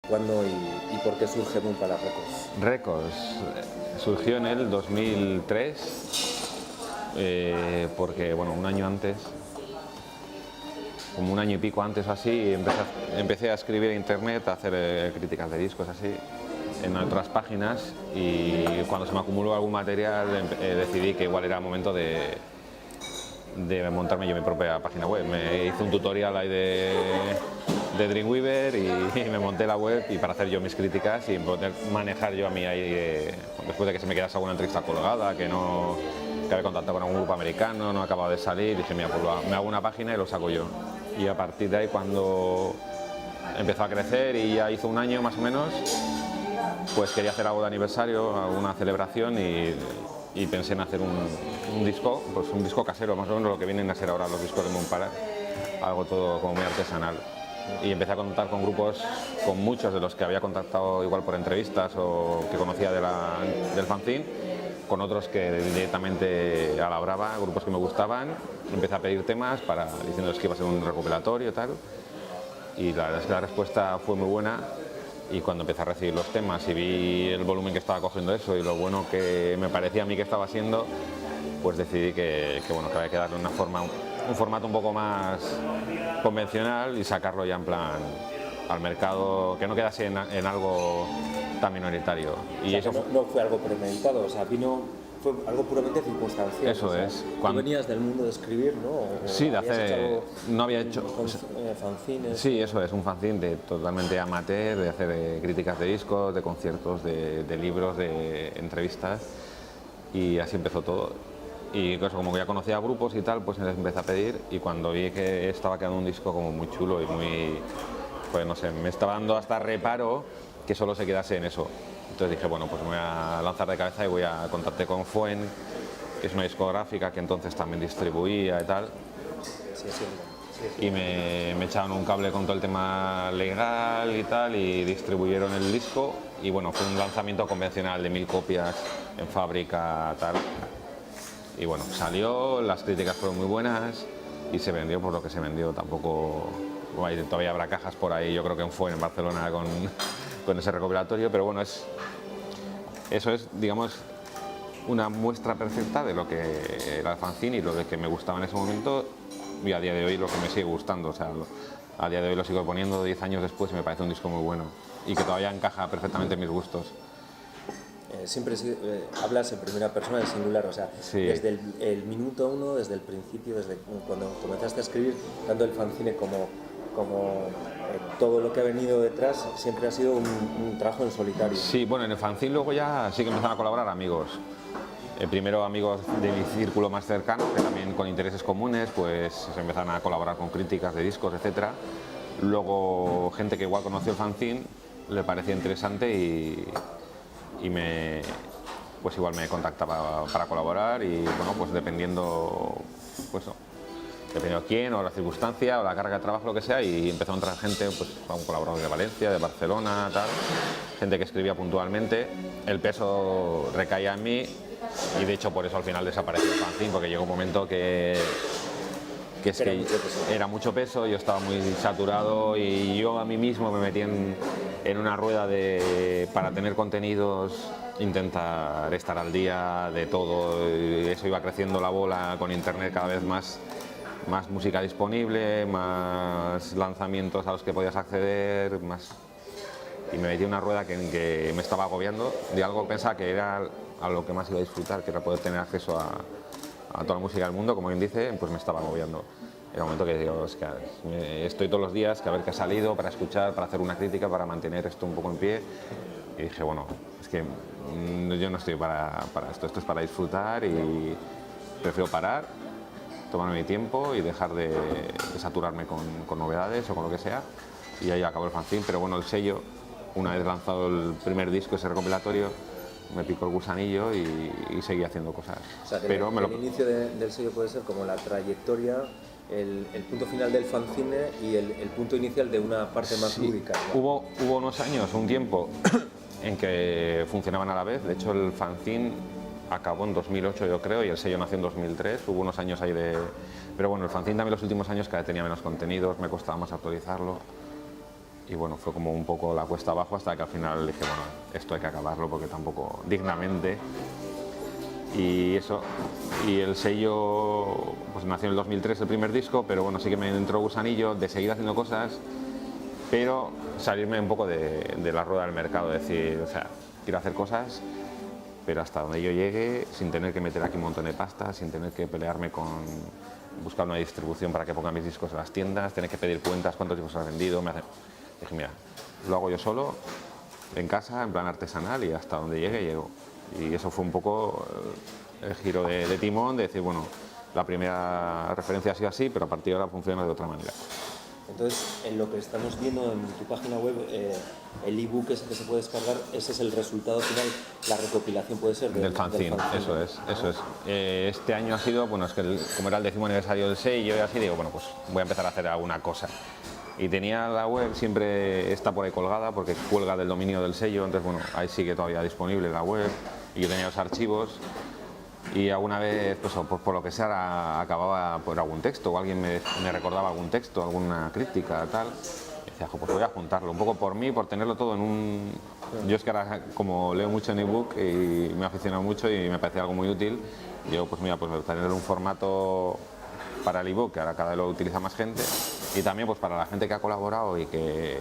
¿Cuándo y por qué surge Boom Palace Records? Surgió en el 2003, porque bueno, un año antes, como un año y pico antes o así, empecé a escribir en internet, a hacer críticas de discos así, en otras páginas, y cuando se me acumuló algún material decidí que igual era el momento de montarme yo mi propia página web. Me hice un tutorial ahí de Dreamweaver y me monté la web y para hacer yo mis críticas y poder manejar yo a mí ahí, después de que se me quedase alguna entrevista colgada, que había contactado con algún grupo americano, no acababa de salir, dije, mira, pues me hago una página y lo saco yo. Y a partir de ahí, cuando empezó a crecer y ya hizo un año más o menos, pues quería hacer algo de aniversario, alguna celebración y pensé en hacer un disco, pues un disco casero, más o menos lo que vienen a ser ahora los discos de Boom Palace, algo todo como muy artesanal. Y empecé a contactar con grupos, con muchos de los que había contactado igual por entrevistas o que conocía del fanzine, con otros que directamente a la brava, grupos que me gustaban. Empecé a pedir temas diciéndoles que iba a ser un recopilatorio y tal, y la verdad es que la respuesta fue muy buena. Y cuando empecé a recibir los temas y vi el volumen que estaba cogiendo eso y lo bueno que me parecía a mí que estaba siendo, pues decidí que había que darle un formato un poco más convencional y sacarlo ya en plan al mercado, que no quedase en algo tan minoritario. Y eso no fue algo premeditado, o sea, fue algo puramente circunstancial. Eso es. Tú venías del mundo de escribir, ¿no? Sí, de hacer. No había hecho. Fanzines. Sí, eso es, un fanzine totalmente amateur, de hacer críticas de discos, de conciertos, de libros, de entrevistas. Y así empezó todo. Y eso, como que ya conocía a grupos y tal, pues les empecé a pedir. Y cuando vi que estaba quedando un disco como muy chulo y muy. Pues no sé, me estaba dando hasta reparo que solo se quedase en eso. Entonces dije, bueno, pues me voy a lanzar de cabeza y contactar con Fuen, que es una discográfica que entonces también distribuía y tal. Y me echaron un cable con todo el tema legal y tal, y distribuyeron el disco. Y bueno, fue un lanzamiento convencional de 1000 copias en fábrica, tal. Y bueno, salió, las críticas fueron muy buenas y se vendió por lo que se vendió. Tampoco, todavía habrá cajas por ahí, yo creo que en Fuen, en Barcelona, con ese recopilatorio, pero bueno, eso es, digamos, una muestra perfecta de lo que era el fanzine y lo de que me gustaba en ese momento, y a día de hoy lo que me sigue gustando. O sea, a día de hoy lo sigo poniendo 10 años después y me parece un disco muy bueno y que todavía encaja perfectamente en mis gustos. Siempre hablas en primera persona, en singular, o sea, sí. Desde el minuto uno, desde el principio, desde cuando comenzaste a escribir, tanto el fanzine como todo lo que ha venido detrás, siempre ha sido un trabajo en solitario. Sí, bueno, en el fanzine luego ya sí que empezaron a colaborar amigos. Primero amigos de mi círculo más cercano, que también con intereses comunes, pues se empezaron a colaborar con críticas de discos, etcétera. Luego gente que igual conoció el fanzine, le parecía interesante y pues igual me contactaba para colaborar y bueno, pues dependiendo quién o la circunstancia o la carga de trabajo, lo que sea, y empezó a entrar gente, pues un colaborador de Valencia, de Barcelona, tal, gente que escribía puntualmente. El peso recaía en mí y de hecho por eso al final desapareció el fanzine, porque llegó un momento que era mucho peso, yo estaba muy saturado y yo a mí mismo me metí en una rueda para tener contenidos, intentar estar al día de todo, y eso iba creciendo la bola con internet, cada vez más música disponible, más lanzamientos a los que podías acceder, y me metí en una rueda que me estaba agobiando de algo que pensaba que era a lo que más iba a disfrutar, que era poder tener acceso a toda la música del mundo, como bien dice, pues me estaba agobiando. Era un momento que digo, es que estoy todos los días, que a ver qué ha salido, para escuchar, para hacer una crítica, para mantener esto un poco en pie. Y dije, bueno, es que yo no estoy para esto es para disfrutar y prefiero parar, tomarme mi tiempo y dejar de saturarme con novedades o con lo que sea. Y ahí acabó el fanzine, pero bueno, el sello, una vez lanzado el primer disco, ese recopilatorio, me picó el gusanillo y seguí haciendo cosas. O sea, que el inicio del sello puede ser como la trayectoria, el punto final del fanzine y el punto inicial de una parte más lúdica. Hubo unos años, un tiempo, en que funcionaban a la vez. De hecho, el fanzine acabó en 2008, yo creo, y el sello nació en 2003. Hubo unos años ahí de... Pero bueno, el fanzine también los últimos años cada vez tenía menos contenidos, me costaba más actualizarlo. y bueno, fue como un poco la cuesta abajo hasta que al final dije, bueno, esto hay que acabarlo porque tampoco dignamente. Y eso, y el sello pues nació en el 2003 el primer disco, pero bueno, sí que me entró gusanillo de seguir haciendo cosas, pero salirme un poco de la rueda del mercado, decir, o sea, quiero hacer cosas, pero hasta donde yo llegue, sin tener que meter aquí un montón de pasta, sin tener que pelearme con buscar una distribución para que pongan mis discos en las tiendas, tener que pedir cuentas, cuántos discos has vendido. Dije, mira, lo hago yo solo, en casa, en plan artesanal, y hasta donde llegue, llego. Y eso fue un poco el giro de timón, de decir, bueno, la primera referencia ha sido así, pero a partir de ahora funciona de otra manera. Entonces, en lo que estamos viendo en tu página web, el ebook ese que se puede descargar, ese es el resultado final, la recopilación puede ser del fanzine, eso es. Este año ha sido, bueno, es que como era el 10º aniversario del sello y así, digo, bueno, pues voy a empezar a hacer alguna cosa. Y tenía la web, siempre está por ahí colgada, porque cuelga del dominio del sello, entonces bueno, ahí sigue todavía disponible la web, y yo tenía los archivos, y alguna vez, pues por lo que sea, acababa por algún texto, o alguien me recordaba algún texto, alguna crítica, tal, y decía, pues voy a juntarlo, un poco por mí, por tenerlo todo en un... Yo es que ahora, como leo mucho en ebook y me he aficionado mucho y me parece algo muy útil, yo pues mira, pues tener un formato para el ebook, que ahora cada vez lo utiliza más gente, y también pues para la gente que ha colaborado y que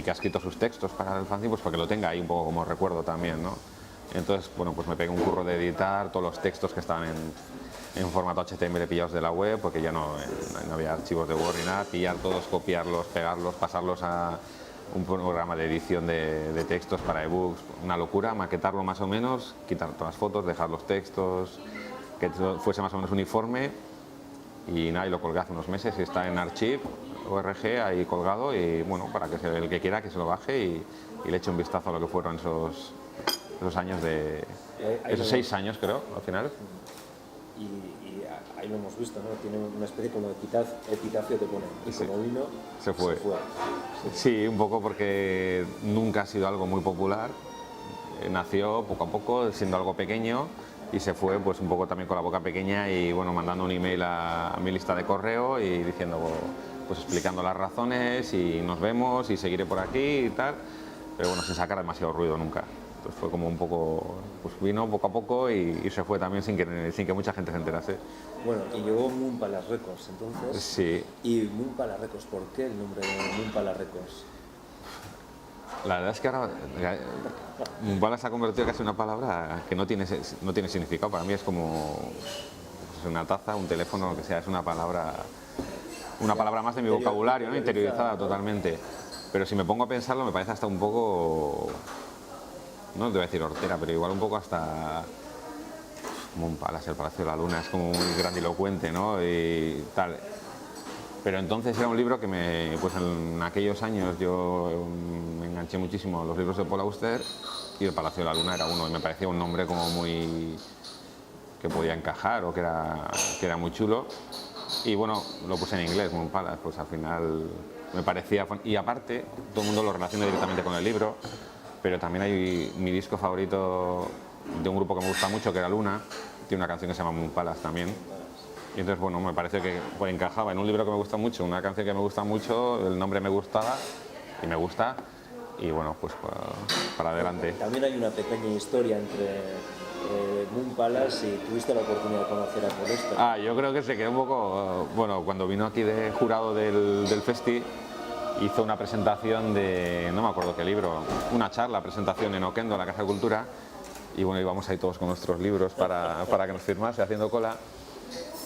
ha escrito sus textos para el fanzine, pues para que lo tenga ahí un poco como recuerdo también, ¿no? Entonces, bueno, pues me pegué un curro de editar todos los textos que estaban en formato HTML pillados de la web, porque ya no había archivos de Word ni nada, pillar todos, copiarlos, pegarlos, pasarlos a un programa de edición de textos para ebooks, una locura, maquetarlo más o menos, quitar todas las fotos, dejar los textos, que fuese más o menos uniforme, y nada, y lo colgué hace unos meses y está en Archive.org ahí colgado, y bueno, para que el que quiera que se lo baje y le eche un vistazo a lo que fueron esos años esos 6 años creo, al final. Y ahí lo hemos visto, ¿no? Tiene una especie como de epitafio que pone, y sí, como vino, se fue. Sí, un poco porque nunca ha sido algo muy popular, nació poco a poco siendo algo pequeño, y se fue pues un poco también con la boca pequeña, y bueno, mandando un email a mi lista de correo y diciendo, pues explicando las razones, y nos vemos y seguiré por aquí y tal, pero bueno, sin sacar demasiado ruido nunca. Entonces fue como un poco, pues vino poco a poco y se fue también sin que mucha gente se enterase. Bueno, y llegó Moon Palace Records entonces. Sí. ¿Y Moon Palace Records? ¿Por qué el nombre de Moon Palace Records? La verdad es que ahora Moon Palace se ha convertido casi en una palabra que no tiene significado. Para mí es como pues, una taza, un teléfono, lo que sea, es una palabra más de mi vocabulario, ¿no? Interiorizada totalmente. Pero si me pongo a pensarlo me parece hasta un poco... No te voy a decir hortera, pero igual un poco hasta como un palacio, el Palacio de la Luna, es como muy grandilocuente, ¿no? Y tal. Pero entonces era un libro que pues en aquellos años yo me enganché muchísimo a los libros de Paul Auster, y el Palacio de la Luna era uno, y me parecía un nombre como muy... que podía encajar, o que era muy chulo. Y bueno, lo puse en inglés, Moon Palace, pues al final me parecía... Y aparte, todo el mundo lo relaciona directamente con el libro, pero también hay mi disco favorito de un grupo que me gusta mucho, que era Luna, tiene una canción que se llama Moon Palace también, y entonces bueno, me pareció que pues, encajaba en un libro que me gusta mucho, una canción que me gusta mucho, el nombre me gustaba y me gusta, y bueno, pues para adelante. También hay una pequeña historia entre Moon Palace y tuviste la oportunidad de conocer a Paul Auster. Yo creo que se quedó un poco, bueno, cuando vino aquí de jurado del festi, hizo una presentación de, no me acuerdo qué libro, una charla, presentación en Oquendo, en la Casa de Cultura, y bueno, íbamos ahí todos con nuestros libros para que nos firmase, haciendo cola,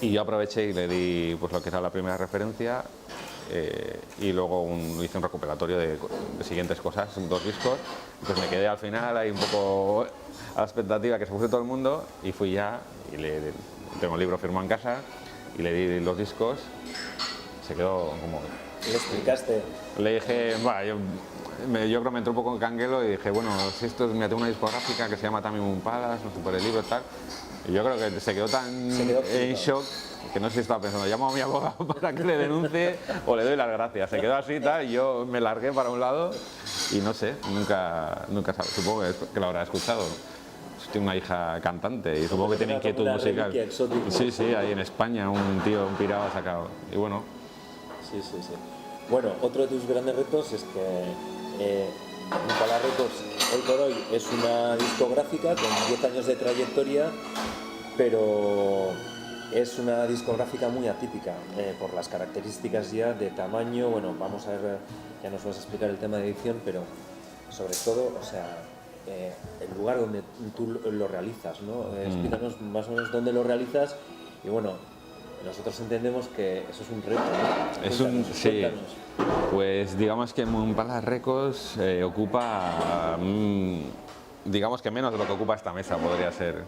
y yo aproveché y le di pues lo que era la primera referencia, y luego hice un recopilatorio de siguientes cosas, 2 discos, entonces me quedé al final ahí un poco a la expectativa que se puso todo el mundo, y fui ya, y tengo el libro firmado en casa, y le di los discos, se quedó como... ¿Le explicaste? Le dije, yo creo que me entró un poco en canguelo y dije, bueno, si esto es, mira, tengo una discográfica que se llama también Moon Palace, no sé, por el libro y tal. Y yo creo que se quedó en shock que no sé si estaba pensando, llamo a mi abogado para que le denuncie o le doy las gracias. Se quedó así y tal, y yo me largué para un lado y no sé, nunca sabe, supongo que lo habrá escuchado. Tengo una hija cantante y supongo que tiene inquietud musical. Sí, ahí en España un tío, un pirado ha sacado. Y bueno. Sí. Bueno, otro de tus grandes retos es que Impala Records hoy por hoy es una discográfica con 10 años de trayectoria, pero es una discográfica muy atípica por las características ya de tamaño. Bueno, vamos a ver, ya nos vas a explicar el tema de edición, pero sobre todo, o sea, el lugar donde tú lo realizas, ¿no? Explícanos más o menos dónde lo realizas y bueno, nosotros entendemos que eso es un reto, ¿no? Sí, pues digamos que Impala Records ocupa, digamos que menos de lo que ocupa esta mesa podría ser.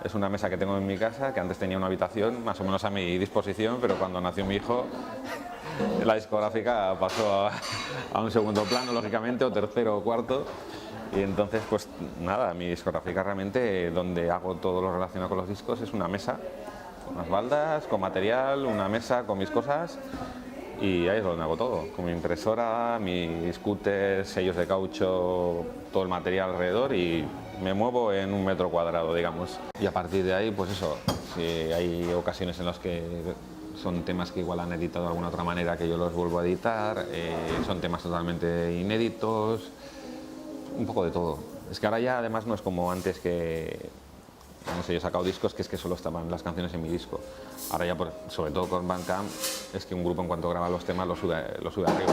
Es una mesa que tengo en mi casa, que antes tenía una habitación más o menos a mi disposición, pero cuando nació mi hijo, la discográfica pasó a un segundo plano, lógicamente, o tercero o cuarto. Y entonces, pues nada, mi discográfica realmente, donde hago todo lo relacionado con los discos, es una mesa, con unas baldas, con material, una mesa con mis cosas, y ahí es donde hago todo, con mi impresora, mi scooter, sellos de caucho, todo el material alrededor, y me muevo en 1 metro cuadrado, digamos. Y a partir de ahí, pues eso, si hay ocasiones en las que son temas que igual han editado de alguna otra manera que yo los vuelvo a editar, son temas totalmente inéditos, un poco de todo. Es que ahora ya además no es como antes que, no sé, yo he sacado discos que es que solo estaban las canciones en mi disco. Ahora ya, sobre todo con Bandcamp, es que un grupo en cuanto graba los temas lo sube arriba.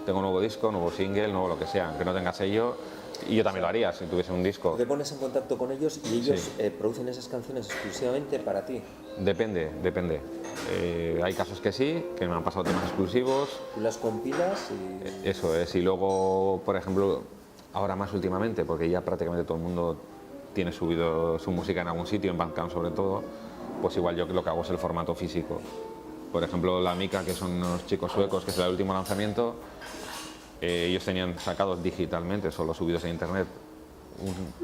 Tengo un nuevo disco, nuevo single, nuevo lo que sea, aunque no tenga sello, y yo también lo haría si tuviese un disco. Te pones en contacto con ellos y ellos producen esas canciones exclusivamente para ti. Depende. Hay casos que sí, que me han pasado temas exclusivos. Tú las compilas y... Eso es, y luego, por ejemplo, ahora más últimamente, porque ya prácticamente todo el mundo tiene subido su música en algún sitio, en Bandcamp sobre todo, pues igual yo lo que hago es el formato físico. Por ejemplo, la Mica, que son unos chicos suecos, que es el último lanzamiento, ellos tenían sacados digitalmente, solo subidos a internet,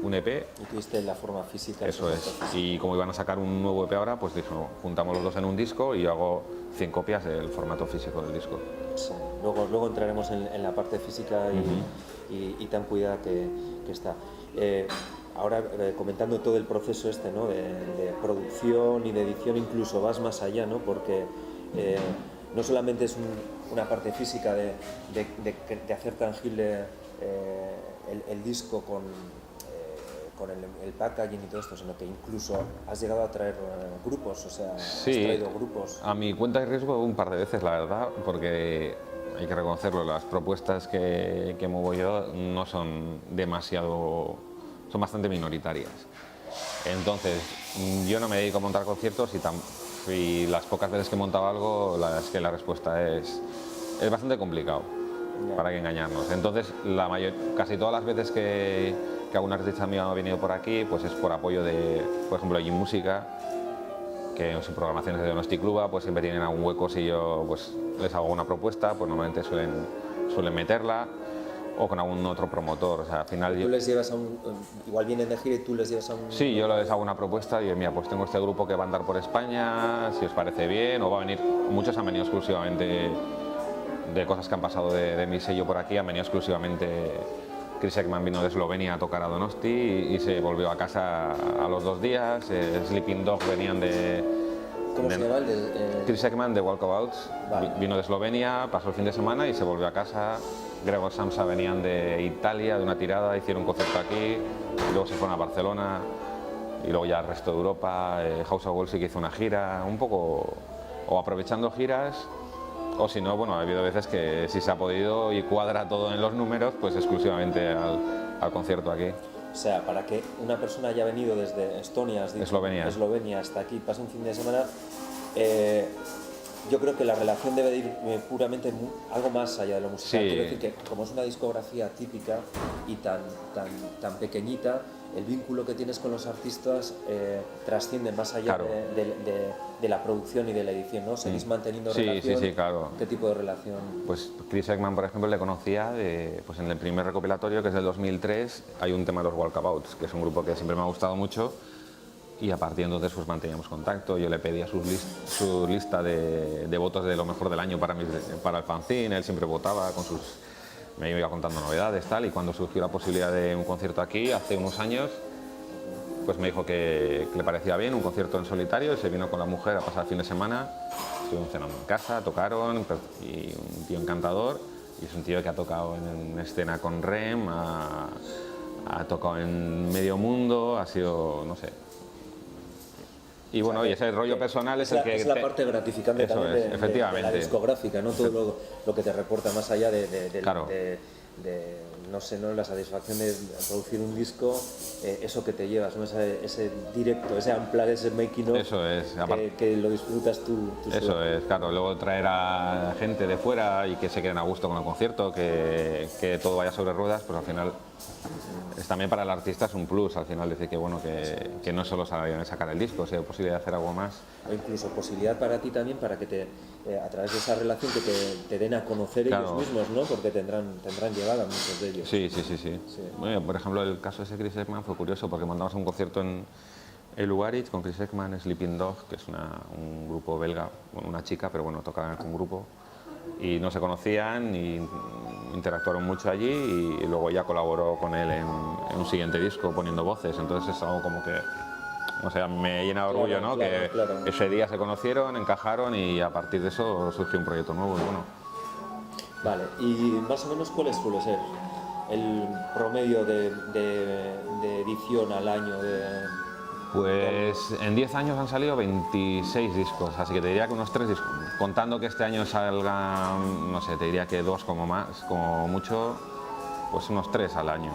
un EP. Y tuviste la forma física. Eso es, y como iban a sacar un nuevo EP ahora, pues dijo, juntamos los dos en un disco y yo hago 100 copias del formato físico del disco. Sí. Luego entraremos en la parte física y tan cuidada que está. Ahora, comentando todo el proceso este, ¿no? de producción y de edición, incluso vas más allá, ¿no? Porque no solamente es una parte física de hacer tangible el disco con el packaging y todo esto, sino que incluso has llegado a traer grupos, o sea, sí, has traído grupos. A mi cuenta y riesgo un par de veces, la verdad, porque hay que reconocerlo, las propuestas que muevo yo no son demasiado, son bastante minoritarias. Entonces, yo no me dedico a montar conciertos y las pocas veces que he montado algo, es que la respuesta es bastante complicado, para que engañarnos. Entonces, casi todas las veces que algún artista mío ha venido por aquí, pues es por apoyo de, por ejemplo, Allí Música, que en sus programaciones de Donosti Cluba, pues siempre tienen algún hueco si yo pues les hago una propuesta, pues normalmente suelen meterla, o con algún otro promotor. O sea, al final ¿Tú les llevas igual vienen de gira y tú les llevas a un...? Sí, yo les hago una propuesta y mira, pues tengo este grupo que va a andar por España, si os parece bien, o va a venir, muchos han venido exclusivamente de cosas que han pasado de mi sello por aquí, han venido exclusivamente. Chris Ekman vino de Eslovenia a tocar a Donosti y se volvió a casa a los 2 días. Sleeping Dog venían de... ¿Cómo se llama? Chris Ekman de Walkabouts, vale. Vino de Eslovenia, pasó el fin de semana y se volvió a casa. Gregor Samsa venían de Italia, de una tirada, hicieron un concierto aquí, y luego se fueron a Barcelona y luego ya al resto de Europa. House of Gold sí que hizo una gira, un poco o aprovechando giras, o si no, bueno, ha habido veces que si se ha podido y cuadra todo en los números, pues exclusivamente al concierto aquí. O sea, para que una persona haya venido desde Estonia, Eslovenia hasta aquí, pase un fin de semana, yo creo que la relación debe de ir puramente algo más allá de lo musical. Sí. Quiero decir que como es una discografía típica y tan pequeñita, el vínculo que tienes con los artistas trasciende más allá, claro, de la producción y de la edición, ¿no? ¿Seguís manteniendo relación? Sí, claro. ¿Qué tipo de relación? Pues Chris Ekman, por ejemplo, le conocía pues en el primer recopilatorio, que es del 2003, hay un tema de los Walkabouts, que es un grupo que siempre me ha gustado mucho, y a partir de entonces pues manteníamos contacto. Yo le pedía su lista de votos de lo mejor del año para el fanzine, él siempre votaba me iba contando novedades, tal, y cuando surgió la posibilidad de un concierto aquí, hace unos años, pues me dijo que le parecía bien un concierto en solitario y se vino con la mujer a pasar el fin de semana. Estuvieron cenando en casa, tocaron y un tío encantador, y es un tío que ha tocado en escena con REM, ha tocado en medio mundo, ha sido, no sé. Y bueno, y ese rollo personal es el que... Es la parte gratificante eso también es, efectivamente. de la discográfica, ¿no? Todo lo que te reporta más allá Claro. no sé, ¿no? La satisfacción de producir un disco, eso que te llevas, ¿no? Ese directo, ese unplugged, ese making of, Eso es, que lo disfrutas tú eso solo. es, claro. Luego traer a gente de fuera y que se queden a gusto con el concierto, que todo vaya sobre ruedas, pues al final es también para el artista es un plus, al final decir que bueno, que no es solo sacar el disco, si hay posibilidad de hacer algo más. O incluso posibilidad para ti también, para que a través de esa relación que te den a conocer Claro. ellos mismos, ¿no? Porque tendrán llegada muchos de ellos. Sí. Bueno, por ejemplo, el caso de ese Chris Ekman fue curioso porque mandamos un concierto en el Ugarit con Chris Ekman, Sleeping Dog, que es un grupo belga, bueno, una chica, pero bueno, tocaban con un grupo, y no se conocían y interactuaron mucho allí, y luego ella colaboró con él en un siguiente disco poniendo voces. Entonces es algo como que, o sea, me llena de orgullo, ¿no? Claro. Que ese día se conocieron, encajaron y a partir de eso surgió un proyecto nuevo y bueno. Vale, y más o menos ¿cuál suele ser el promedio de edición al año? Pues en 10 años han salido 26 discos, así que te diría que unos 3 discos. Contando que este año salgan, no sé, te diría que 2 como mucho, pues unos 3 al año.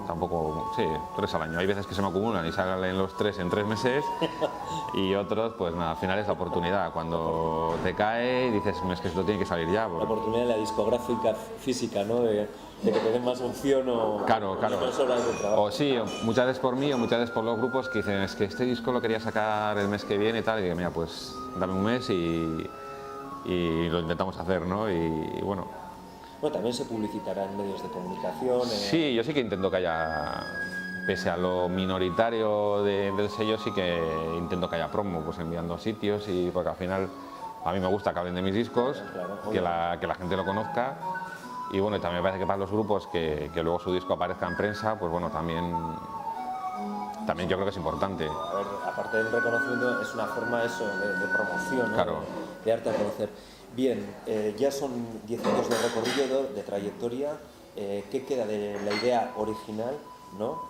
Tampoco, sí, 3 al año. Hay veces que se me acumulan y salen los 3 en 3 meses y otros, pues nada, al final es la oportunidad. Cuando te cae y dices, es que esto tiene que salir ya. La oportunidad de la discográfica física, ¿no? De que te den más opción o Claro. menos horas de trabajo. O sí, muchas veces por mí o muchas veces por los grupos que dicen, es que este disco lo quería sacar el mes que viene y tal, y digo, mira, pues dame un mes y lo intentamos hacer, ¿no? Y bueno. Bueno, también se publicitará en medios de comunicación. Sí, yo sí que intento que haya, pese a lo minoritario del sello, sí que intento que haya promo, pues enviando a sitios, y porque al final a mí me gusta que hablen de mis discos, Claro, que la gente lo conozca. Y bueno, y también me parece que para los grupos que luego su disco aparezca en prensa, pues bueno, también yo creo que es importante. A ver, aparte del reconocimiento, es una forma eso de promoción, ¿no? Claro. De darte a conocer. Bien, ya son 10 años de recorrido, de trayectoria. ¿Qué queda de la idea original, ¿no?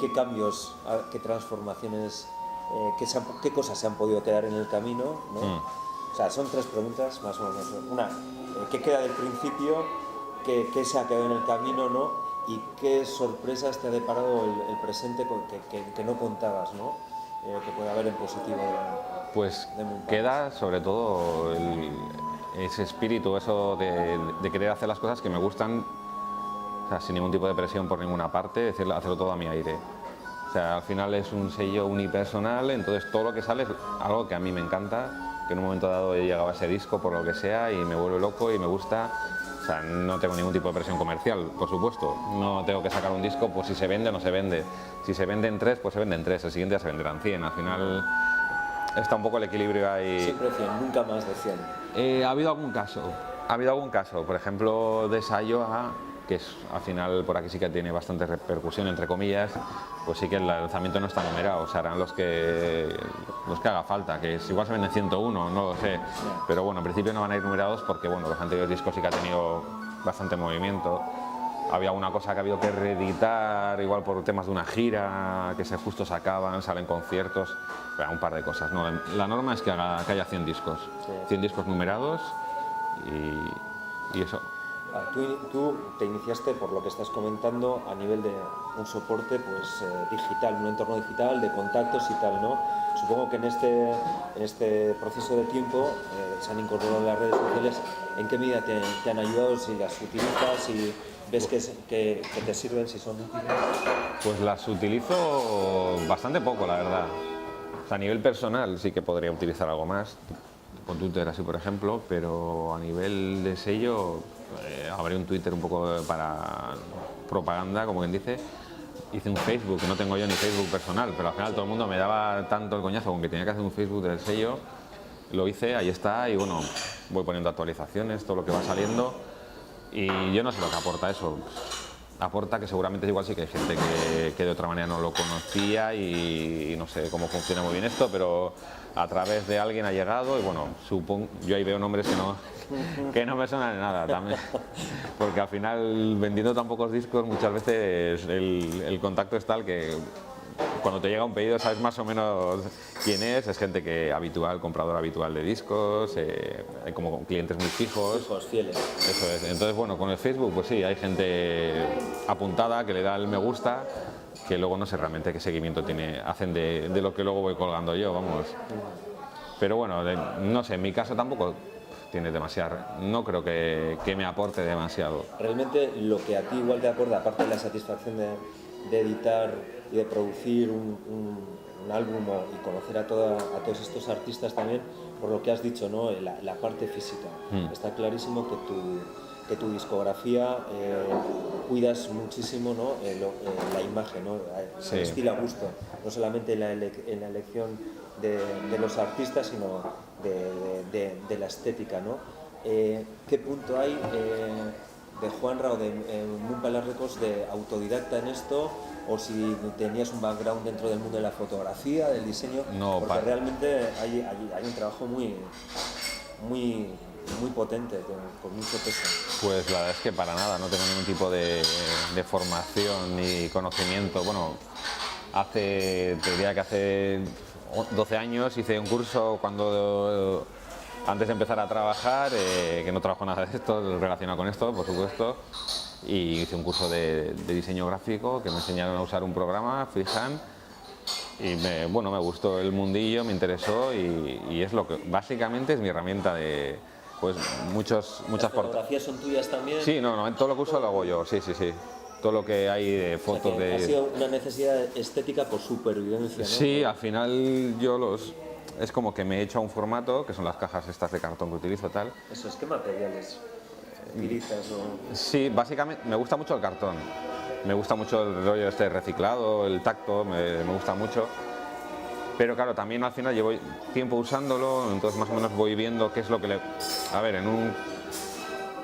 ¿Qué cambios, qué transformaciones, qué cosas se han podido quedar en el camino, ¿no? O sea, son 3 preguntas más o menos. Una, ¿qué queda del principio? ¿Qué se ha quedado en el camino, ¿no? Y qué sorpresas te ha deparado el presente que no contabas, ¿no? Que puede haber en positivo. Pues queda sobre todo ese espíritu, eso de querer hacer las cosas que me gustan, o sea, sin ningún tipo de presión por ninguna parte, hacerlo todo a mi aire. O sea, al final es un sello unipersonal, entonces todo lo que sale es algo que a mí me encanta, que en un momento dado he llegado a ese disco por lo que sea y me vuelve loco y me gusta. O sea, no tengo ningún tipo de presión comercial, por supuesto. No tengo que sacar un disco, pues si se vende o no se vende. Si se venden 3, pues se venden 3, el siguiente ya se venderán 100. Al final está un poco el equilibrio ahí. Siempre 100, nunca más de 100. Ha habido algún caso, por ejemplo, de Sayoa, que es, al final por aquí sí que tiene bastante repercusión, entre comillas, pues sí que el lanzamiento no está numerado, o sea, harán los que haga falta, que igual se venden 101, no lo sé, pero bueno, en principio no van a ir numerados porque bueno, los anteriores discos sí que ha tenido bastante movimiento. Había una cosa que ha habido que reeditar, igual por temas de una gira, que justo se acaban, salen conciertos, un par de cosas. No, la norma es que haya 100 discos, 100 discos numerados y eso. Tú te iniciaste, por lo que estás comentando, a nivel de un soporte pues, digital, un entorno digital de contactos y tal, ¿no? Supongo que en este proceso de tiempo se han incorporado las redes sociales. ¿En qué medida te han ayudado? Si las utilizas, si ves que te sirven, si son útiles. Pues las utilizo bastante poco, la verdad. O sea, a nivel personal sí que podría utilizar algo más, con Twitter así por ejemplo, pero a nivel de sello abrí un Twitter un poco para propaganda, como quien dice. Hice un Facebook, que no tengo yo ni Facebook personal, pero al final todo el mundo me daba tanto el coñazo con que tenía que hacer un Facebook del sello. Lo hice, ahí está, y bueno, voy poniendo actualizaciones, todo lo que va saliendo. Y yo no sé lo que aporta eso. aporta, que seguramente igual sí que hay gente que de otra manera no lo conocía y no sé cómo funciona muy bien esto, pero a través de alguien ha llegado y bueno, supongo, yo ahí veo nombres que no me suenan de nada también, porque al final vendiendo tan pocos discos muchas veces el contacto es tal que cuando te llega un pedido sabes más o menos quién es gente que habitual, comprador habitual de discos, hay como clientes muy fijos. Fijos, fieles. Eso es. Entonces, bueno, con el Facebook, pues sí, hay gente apuntada que le da el me gusta, que luego no sé realmente qué seguimiento hacen de lo que luego voy colgando yo, vamos. Pero bueno, no sé, en mi caso tampoco tiene demasiado, no creo que me aporte demasiado. Realmente lo que a ti igual te aporta, aparte de la satisfacción de editar y de producir un álbum y conocer a todos estos artistas también, por lo que has dicho, ¿no? La parte física. Está clarísimo que tu discografía cuidas muchísimo, ¿no? La imagen, ¿no? Sí. El estilo a gusto, no solamente en la elección de los artistas, sino de la estética, ¿no? ¿Qué punto hay de Juanra o de Moon Palace Records de autodidacta en esto, o si tenías un background dentro del mundo de la fotografía, del diseño? No, porque realmente hay un trabajo muy potente, con mucho peso. Pues la verdad es que para nada, no tengo ningún tipo de formación ni conocimiento. Bueno, te diría que hace 12 años hice un curso antes de empezar a trabajar, que no trabajo nada de esto, relacionado con esto, por supuesto, y hice un curso de diseño gráfico que me enseñaron a usar un programa, Freehand, y me gustó el mundillo, me interesó y es lo que básicamente es mi herramienta de muchas ¿Las fotografías son tuyas también? Sí, no, todo lo que uso lo hago yo, sí. Todo lo que hay de fotos, o sea, ha sido una necesidad estética por supervivencia, ¿no? Sí, al final es como que me he hecho a un formato, que son las cajas estas de cartón que utilizo, tal. Eso es, ¿qué materiales utilizas? Sí, básicamente me gusta mucho el cartón. Me gusta mucho el rollo reciclado, el tacto, me gusta mucho. Pero claro, también al final llevo tiempo usándolo, entonces más o menos voy viendo qué es lo que A ver,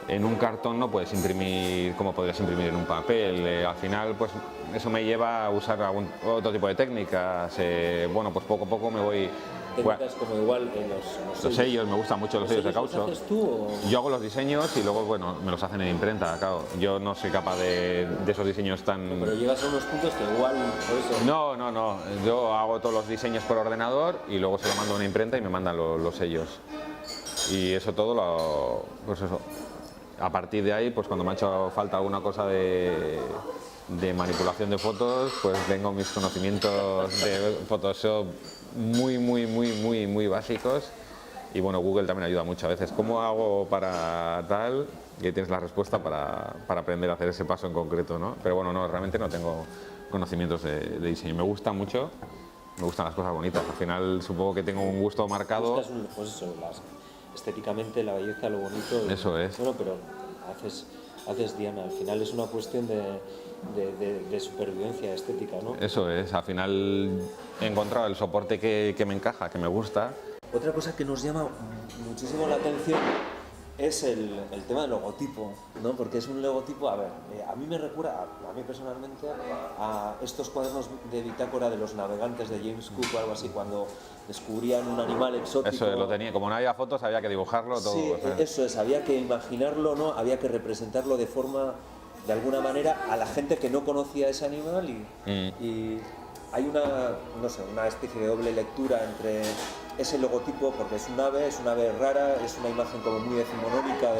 en un cartón no puedes imprimir como podrías imprimir en un papel. Al final, pues eso me lleva a usar otro tipo de técnicas. Pues poco a poco me voy... Técnicas como igual en los sellos, me gustan mucho los sellos de caucho. ¿Los haces tú o...? Yo hago los diseños y luego, me los hacen en imprenta, claro. Yo no soy capaz de esos diseños tan... Pero llegas a unos puntos que igual, por eso... No. Yo hago todos los diseños por ordenador y luego se lo mando a una imprenta y me mandan los sellos. Y eso todo pues eso. A partir de ahí, pues cuando me ha hecho falta alguna cosa de manipulación de fotos, pues tengo mis conocimientos de Photoshop muy básicos. Y bueno, Google también ayuda mucho a veces. ¿Cómo hago para tal? Y ahí tienes la respuesta para aprender a hacer ese paso en concreto, ¿no? Pero bueno, no, realmente no tengo conocimientos de diseño. Me gusta mucho, me gustan las cosas bonitas. Al final supongo que tengo un gusto marcado. Pues eso, estéticamente la belleza, lo bonito. Eso es. Bueno, pero haces Diana. Al final es una cuestión de supervivencia estética, ¿no? Eso es. Al final he encontrado el soporte que me encaja, que me gusta. Otra cosa que nos llama muchísimo la atención es el tema del logotipo, ¿no? Porque es un logotipo, a ver, a mí me recuerda, a mí personalmente, a estos cuadernos de bitácora de los navegantes de James Cook o algo así, cuando descubrían un animal exótico. Eso lo tenía, como no había fotos había que dibujarlo todo. Sí, eso es, había que imaginarlo, ¿no? Había que representarlo de alguna manera a la gente que no conocía ese animal y hay una especie de doble lectura entre ese logotipo, porque es un ave rara, es una imagen como muy decimonónica,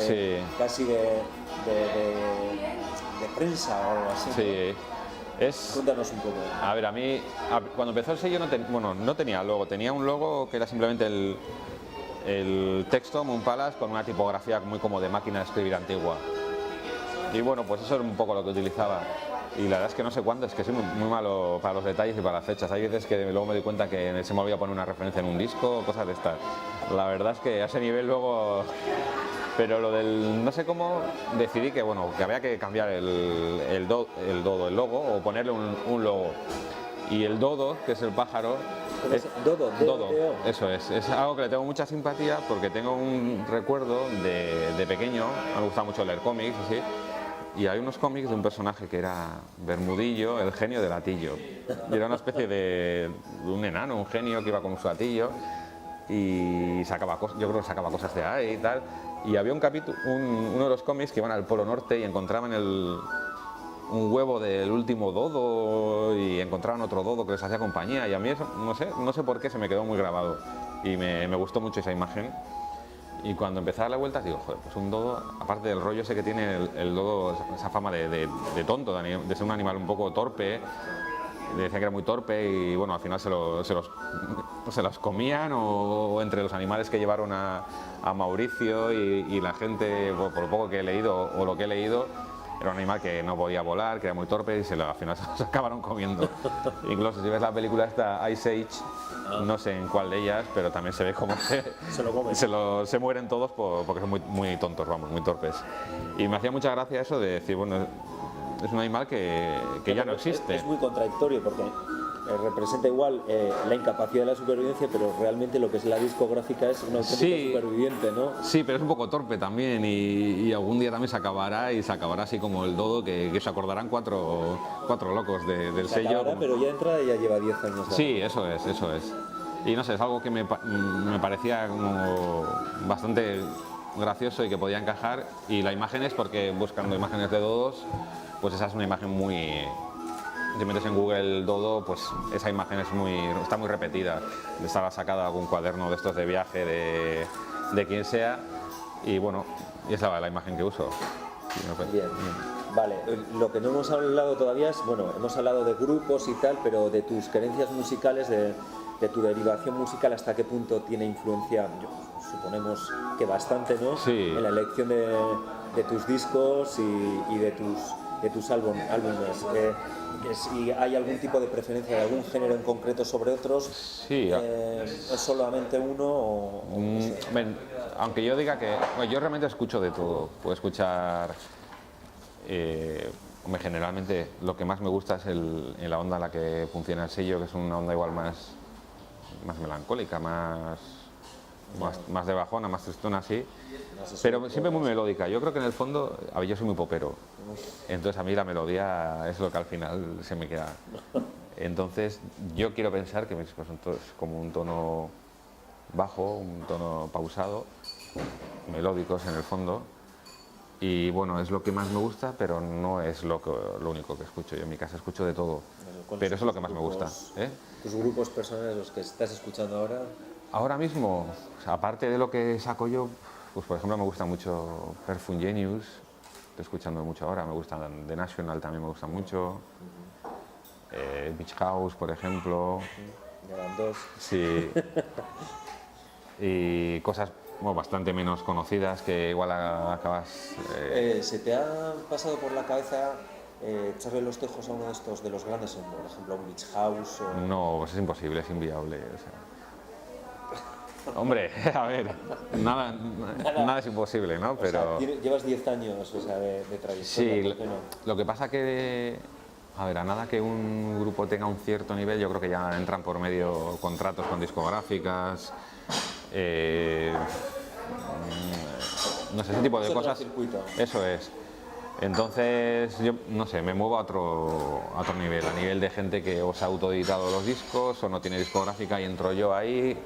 casi de prensa o algo así. Sí. ¿No? Cuéntanos un poco. A ver, a mí, cuando empezó el sello no tenía logo, tenía un logo que era simplemente el texto Moon Palace con una tipografía muy como de máquina de escribir antigua. Y bueno, pues eso era un poco lo que utilizaba. Y la verdad es que no sé cuándo, es que soy muy malo para los detalles y para las fechas. Hay veces que luego me doy cuenta que se me olvida poner una referencia en un disco o cosas de estas. La verdad es que a ese nivel luego... Pero lo del... no sé cómo decidí que había que cambiar el logo o ponerle un logo. Y el dodo, que es el pájaro... Dodo. Eso es algo que le tengo mucha simpatía porque tengo un recuerdo de pequeño, me gusta mucho leer cómics, así. y hay unos cómics de un personaje que era Bermudillo, el genio del Atillo. Y era una especie de un enano, un genio que iba con su atillo y sacaba cosas, yo creo que sacaba cosas de ahí y tal. Y había un capítulo, uno de los cómics que iban al Polo Norte y encontraban un huevo del último dodo y encontraban otro dodo que les hacía compañía. Y a mí eso, no sé por qué se me quedó muy grabado y me gustó mucho esa imagen. Y cuando empecé a dar la vuelta, digo, joder, pues un dodo, aparte del rollo ese que tiene el dodo, esa fama de tonto, de ser un animal un poco torpe, decían que era muy torpe y bueno, al final se los comían o entre los animales que llevaron a Mauricio y la gente, por lo poco que he leído o lo que he leído, era un animal que no podía volar, que era muy torpe y al final se los acabaron comiendo. Incluso si ves la película esta Ice Age, no sé en cuál de ellas, pero también se ve como se mueren todos porque son muy tontos, vamos, muy torpes. Y me hacía mucha gracia eso de decir, bueno, es un animal que ya no existe. Es muy contradictorio porque representa igual la incapacidad de la supervivencia, pero realmente lo que es la discográfica es una auténtica superviviente, ¿no? Sí, pero es un poco torpe también y algún día también se acabará así como el dodo, que se acordarán cuatro locos del se sello. Acabará, pero ya entra y ya lleva 10 años. Sí, eso es. Y no sé, es algo que me parecía como bastante gracioso y que podía encajar. Y la imagen es porque buscando imágenes de dodos, pues esa es una imagen muy... Si metes en Google el dodo, pues esa imagen está muy repetida. Estaba sacada de algún cuaderno de estos de viaje de quien sea. Y bueno, y esa es la imagen que uso. Bien. Vale, lo que no hemos hablado todavía es, bueno, hemos hablado de grupos y tal, pero de tus creencias musicales, de tu derivación musical, ¿hasta qué punto tiene influencia? Suponemos que bastante, ¿no? Sí. En la elección de tus discos y de tus álbumes. Si hay algún tipo de preferencia de algún género en concreto sobre otros, sí, ¿es solamente uno o aunque yo diga que bueno, yo realmente escucho de todo, puedo escuchar generalmente lo que más me gusta es en la onda en la que funciona el sello, que es una onda igual más melancólica, más de bajona, más tristona así, pero siempre muy melódica. Yo creo que en el fondo, a ver, yo soy muy popero, entonces a mí la melodía es lo que al final se me queda. Entonces yo quiero pensar que mis discos son todos como un tono bajo, un tono pausado, melódicos en el fondo. Y bueno, es lo que más me gusta, pero no es lo único que escucho. Yo en mi casa escucho de todo, pero eso es lo que más me gusta. ¿Tus grupos personales, los que estás escuchando ahora? Ahora mismo, aparte de lo que saco yo, pues por ejemplo me gusta mucho Perfume Genius, estoy escuchando mucho ahora, me gustan The National, también me gustan mucho, Beach House, por ejemplo. Ya van dos. Sí. Y cosas bastante menos conocidas que igual acabas... ¿Se te ha pasado por la cabeza echarle los tejos a uno de estos, de los grandes, por ejemplo, un Beach House? No, pues es imposible, es inviable. O sea. Hombre, a ver, nada es imposible, ¿no? Pero... O sea, llevas 10 años, o sea, de trayectoria. Sí, ¿por qué no? lo que pasa que... A ver, a nada que un grupo tenga un cierto nivel, yo creo que ya entran por medio contratos con discográficas, no sé, ese tipo de cosas. Eso es. Entonces, yo no sé, me muevo a otro nivel, a nivel de gente que os ha autoeditado los discos o no tiene discográfica y entro yo ahí,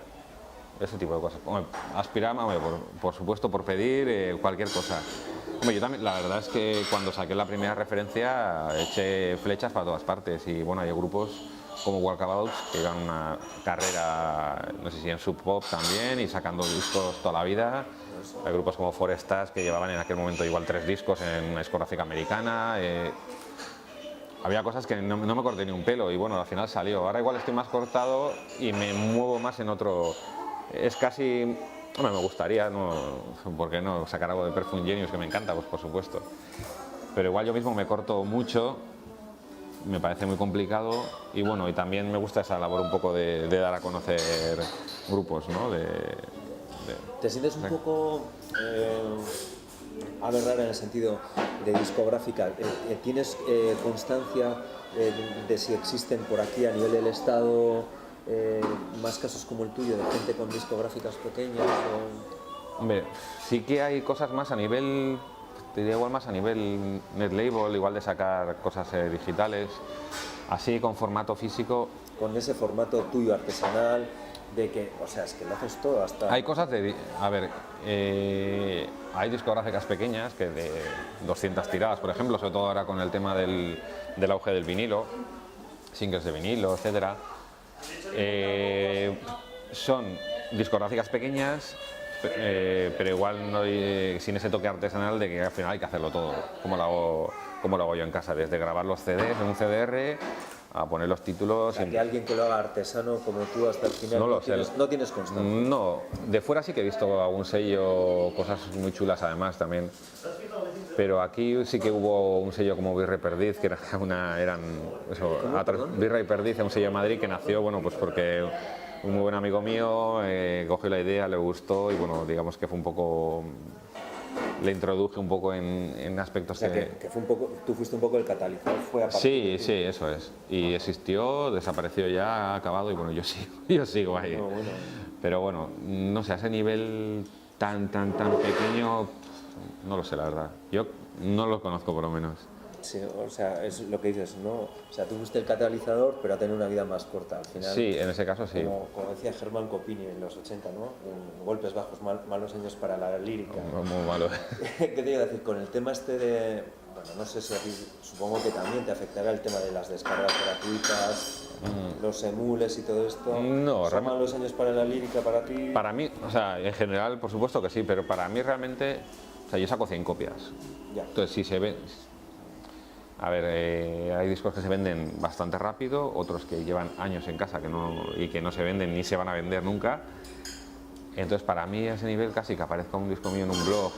ese tipo de cosas. Aspiramos, por supuesto, por pedir cualquier cosa. Hombre, yo también, la verdad es que cuando saqué la primera referencia eché flechas para todas partes y bueno, hay grupos como Walkabouts que llevan una carrera, no sé si en Sub Pop también y sacando discos toda la vida. Hay grupos como Forestas que llevaban en aquel momento igual 3 discos en una discográfica americana. Había cosas que no me corté ni un pelo y bueno, al final salió. Ahora igual estoy más cortado y me muevo más en otro... Es casi... Hombre, me gustaría, no, ¿por qué no? Sacar algo de Perfume Genius, que me encanta, pues por supuesto. Pero igual yo mismo me corto mucho, me parece muy complicado y bueno, y también me gusta esa labor un poco de dar a conocer grupos, ¿no? ¿Te sientes un poco aberrada en el sentido de discográfica? ¿Tienes constancia de si existen por aquí a nivel del Estado más casos como el tuyo de gente con discográficas pequeñas? Hombre, sí que hay cosas más a nivel te diría igual más a nivel netlabel, igual de sacar cosas digitales, así con formato físico. Con ese formato tuyo artesanal, de que, o sea, es que lo haces todo hasta... Hay cosas de... A ver, hay discográficas pequeñas que de 200 tiradas, por ejemplo, sobre todo ahora con el tema del auge del vinilo, singles de vinilo, etcétera. Son discográficas pequeñas, pero igual no sin ese toque artesanal de que al final hay que hacerlo todo, como lo hago yo en casa, desde grabar los CDs en un CDR a poner los títulos. O sea, que alguien que lo haga artesano como tú hasta el final no tienes constancia. No, de fuera sí que he visto algún sello, cosas muy chulas además también. Pero aquí sí que hubo un sello como Birra y Perdiz, que Birra y Perdiz, un sello de Madrid que nació, bueno, pues porque un muy buen amigo mío cogió la idea, le gustó y bueno, digamos que fue un poco... Le introduje un poco en aspectos o sea, que fue un poco, tú fuiste un poco el catalizador, fue a Sí, eso es. Y existió, desapareció ya, ha acabado y bueno, yo sigo ahí. No, bueno. Pero bueno, no sé, a ese nivel tan pequeño, no lo sé la verdad. Yo no lo conozco por lo menos. Sí, o sea, es lo que dices, ¿no? O sea, tú fuiste el catalizador, pero ha tenido una vida más corta al final. Sí, en ese caso sí. Como decía Germán Copini en los 80, ¿no? En Golpes Bajos, malos años para la lírica. Muy malo. ¿Qué te iba a decir? Con el tema este de... Bueno, no sé si a ti, supongo que también te afectará el tema de las descargas gratuitas, los emules y todo esto. No, ¿Son malos años para la lírica para ti? Para mí, o sea, en general, por supuesto que sí, pero para mí realmente, o sea, yo saco 100 copias. Ya. Entonces, si se ve... A ver, hay discos que se venden bastante rápido, otros que llevan años en casa y que no se venden ni se van a vender nunca. Entonces, para mí, a ese nivel, casi que aparezca un disco mío en un blog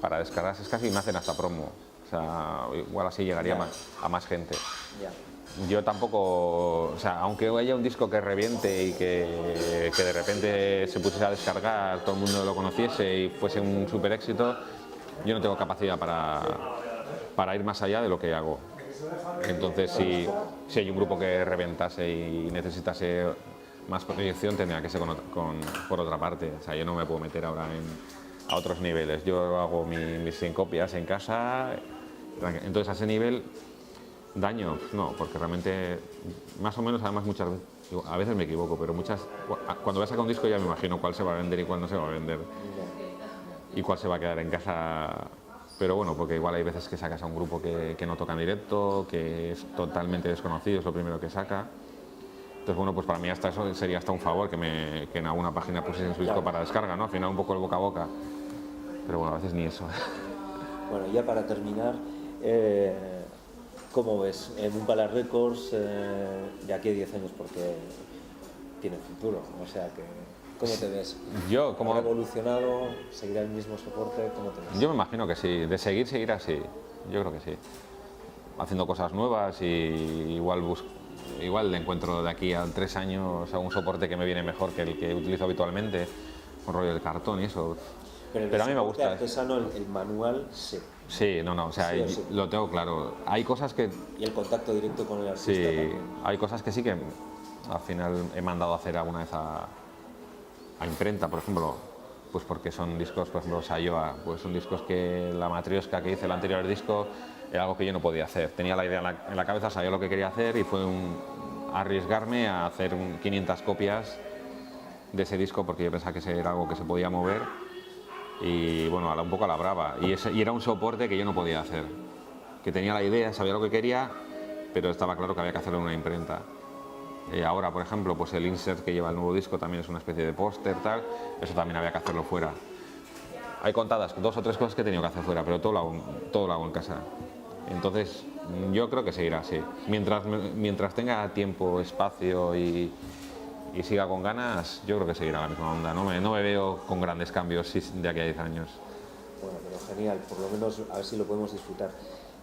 para descargarse, es casi me hacen hasta promo. O sea, igual así llegaría a más gente. Ya. Yo tampoco, o sea, aunque haya un disco que reviente y que de repente se pusiese a descargar, todo el mundo lo conociese y fuese un súper éxito, yo no tengo capacidad para ir más allá de lo que hago. Entonces, si hay un grupo que reventase y necesitase más proyección, tendría que ser por otra parte. O sea, yo no me puedo meter ahora a otros niveles. Yo hago mis 100 copias en casa, entonces a ese nivel, daño, no, porque realmente, más o menos, además muchas veces, a veces me equivoco, pero cuando voy a sacar un disco ya me imagino cuál se va a vender y cuál no se va a vender. Y cuál se va a quedar en casa. Pero bueno, porque igual hay veces que sacas a un grupo que no toca en directo, que es totalmente desconocido, es lo primero que saca. Entonces, bueno, pues para mí hasta eso sería hasta un favor que en alguna página pusiesen su disco para descarga, ¿no? Al final un poco el boca a boca. Pero bueno, a veces ni eso. Bueno, ya para terminar, ¿cómo ves Mumpala Records de aquí a 10 años? Porque tiene futuro, o sea que... ¿Cómo te ves? ¿Ha evolucionado? ¿Seguirá el mismo soporte? ¿Cómo te ves? Yo me imagino que sí, de seguir así, yo creo que sí. Haciendo cosas nuevas y igual le encuentro de aquí a 3 años a un soporte que me viene mejor que el que utilizo habitualmente, con rollo de cartón y eso. Pero a mí me gusta. Artesano, el manual, sí. Sí, o sea, sí. Lo tengo claro. Hay cosas que... Y el contacto directo con el artista. Sí, también. hay cosas que sí que al final he mandado a hacer alguna vez a imprenta, por ejemplo, pues porque son discos, por ejemplo, Sayoa, pues son discos que la matriosca que hice el anterior disco era algo que yo no podía hacer. Tenía la idea en la cabeza, sabía lo que quería hacer y fue arriesgarme a hacer 500 copias de ese disco porque yo pensaba que era algo que se podía mover y bueno, un poco a la brava. Y era un soporte que yo no podía hacer, que tenía la idea, sabía lo que quería, pero estaba claro que había que hacerlo en una imprenta. Ahora, por ejemplo, pues el insert que lleva el nuevo disco también es una especie de póster, tal, eso también había que hacerlo fuera. Hay contadas 2 o 3 cosas que he tenido que hacer fuera, pero todo lo hago en casa. Entonces, yo creo que seguirá así. Mientras tenga tiempo, espacio y siga con ganas, yo creo que seguirá la misma onda. No me veo con grandes cambios de aquí a 10 años. Bueno, pero genial, por lo menos a ver si lo podemos disfrutar.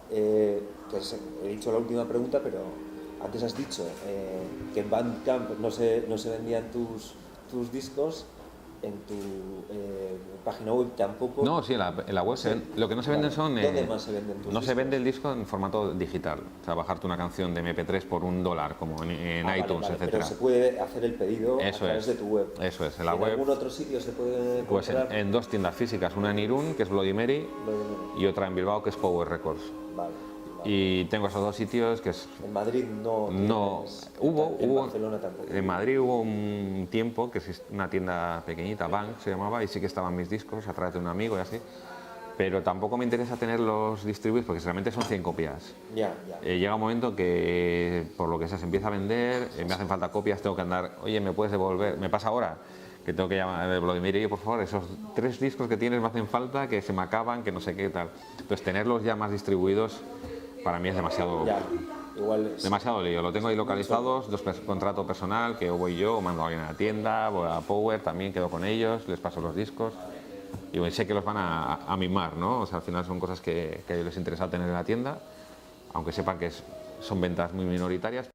Pues he dicho la última pregunta, pero antes has dicho que en Bandcamp no se vendían tus discos. en tu página web tampoco. No, sí, en la web se lo que no se venden son... ¿Dónde más se venden tus No se discos? vende el disco en formato digital, o sea, bajarte una canción de MP3 por $1, como en Vale, iTunes, vale, etcétera. pero se puede hacer el pedido Eso a través es. de tu web. Eso es, en ¿Y la en web. algún otro sitio se puede Pues comprar? en 2 tiendas físicas, una en Irún, que es Bloody Mary, y otra en Bilbao, que es Power Records. Vale, vale. Y tengo esos 2 sitios que es... En Madrid no. No, En Barcelona tampoco. en Madrid hubo un tiempo que es una tienda pequeñita, Bank se llamaba, y sí que estaban mis discos a través de un amigo y así, pero tampoco me interesa tenerlos distribuidos porque realmente son 100 copias. Ya, ya. Llega un momento que por lo que sea se empieza a vender, me hacen falta copias, tengo que andar, oye, ¿me puedes devolver? Me pasa ahora que tengo que llamar a Vladimir, oye, por favor, esos 3 discos que tienes me hacen falta, que se me acaban, que no sé qué tal. Entonces tenerlos ya más distribuidos para mí es demasiado... Ya. Igual es, Demasiado lío, lo tengo ahí localizados, contrato personal, que voy yo, mando a alguien a la tienda, voy a Power, también quedo con ellos, les paso los discos y bueno, sé que los van a mimar, ¿no? O sea, al final son cosas que a ellos les interesa tener en la tienda, aunque sepan que son ventas muy minoritarias.